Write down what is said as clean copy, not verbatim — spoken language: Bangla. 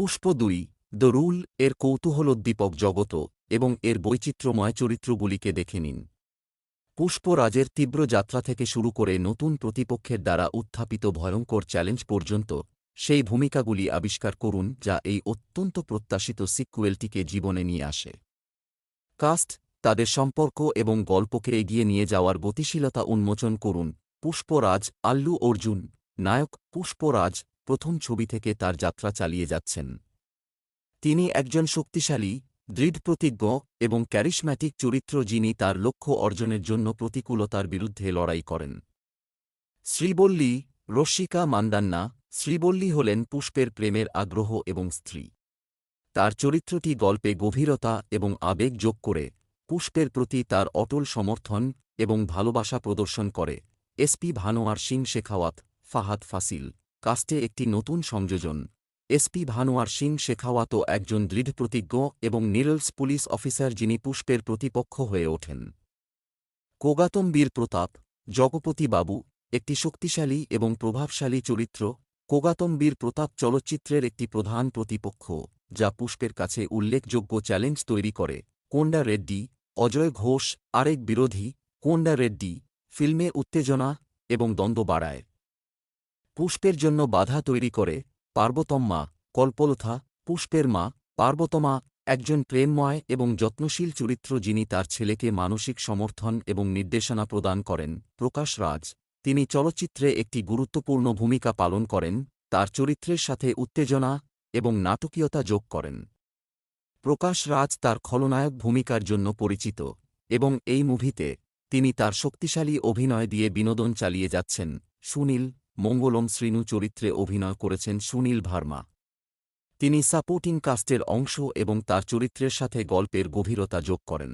পুষ্প ২ দ্য রুল এর কৌতূহলোদ্দীপক জগত এবং এর বৈচিত্র্যময় চরিত্রগুলিকে দেখে নিন। পুষ্পরাজের তীব্র যাত্রা থেকে শুরু করে নতুন প্রতিপক্ষের দ্বারা উত্থাপিত ভয়ঙ্কর চ্যালেঞ্জ পর্যন্ত সেই ভূমিকাগুলি আবিষ্কার করুন যা এই অত্যন্ত প্রত্যাশিত সিক্যুয়েলটিকে জীবনে নিয়ে আসে। কাস্ট, তাদের সম্পর্ক এবং গল্পকে এগিয়ে নিয়ে যাওয়ার গতিশীলতা উন্মোচন করুন। পুষ্পরাজ আল্লু অর্জুন, নায়ক। পুষ্পরাজ প্রথম ছবি থেকে তার যাত্রা চালিয়ে যাচ্ছেন। তিনি একজন শক্তিশালী, দৃঢ়প্রতিজ্ঞ এবং ক্যারিশম্যাটিক চরিত্র যিনি তার লক্ষ্য অর্জনের জন্য প্রতিকূলতার বিরুদ্ধে লড়াই করেন। শ্রীবল্লী রসিকা মান্দান্না। শ্রীবল্লী হলেন পুষ্পের প্রেমের আগ্রহ এবং স্ত্রী। তার চরিত্রটি গল্পে গভীরতা এবং আবেগ যোগ করে পুষ্পের প্রতি তার অটল সমর্থন এবং ভালোবাসা প্রদর্শন করে। এসপি ভানোয়ার সিং শেখাওয়াত, ফাহাদ ফাসিল। কাস্টে একটি নতুন সংযোজন। এসপি ভানোয়ার সিং শেখাওয়াতও একজন দৃঢ়প্রতিজ্ঞ এবং নিরলস পুলিশ অফিসার যিনি পুষ্পের প্রতিপক্ষ হয়ে ওঠেন। কোগাতম বীর প্রতাপ, জগপতি বাবু, একটি শক্তিশালী এবং প্রভাবশালী চরিত্র। কোগাতম বীর প্রতাপ চলচ্চিত্রের একটি প্রধান প্রতিপক্ষ যা পুষ্পের কাছে উল্লেখযোগ্য চ্যালেঞ্জ তৈরি করে। কোন্ডা রেড্ডি, অজয় ঘোষ, আরেক বিরোধী। কোন্ডা রেড্ডি ফিল্মে উত্তেজনা এবং দ্বন্দ্ব বাড়ায়। পুষ্পের জন্য বাধা তৈরি করে। পার্বতম্মা, কল্পলতা। পুষ্পের মা পার্বতমা একজন প্রেমময় এবং যত্নশীল চরিত্র যিনি তার ছেলেকে মানসিক সমর্থন এবং নির্দেশনা প্রদান করেন। প্রকাশ রাজ, তিনি চলচ্চিত্রে একটি গুরুত্বপূর্ণ ভূমিকা পালন করেন, তার চরিত্রের সাথে উত্তেজনা এবং নাটকীয়তা যোগ করেন। প্রকাশ রাজ তার খলনায়ক ভূমিকার জন্য পরিচিত এবং এই মুভিতে তিনি তার শক্তিশালী অভিনয় দিয়ে বিনোদন চালিয়ে যাচ্ছেন। সুনীল মঙ্গলম শ্রীনু চরিত্রে অভিনয় করেছেন সুনীল ভার্মা। তিনি সাপোর্টিং কাস্টের অংশ এবং তার চরিত্রের সাথে গল্পের গভীরতা যোগ করেন।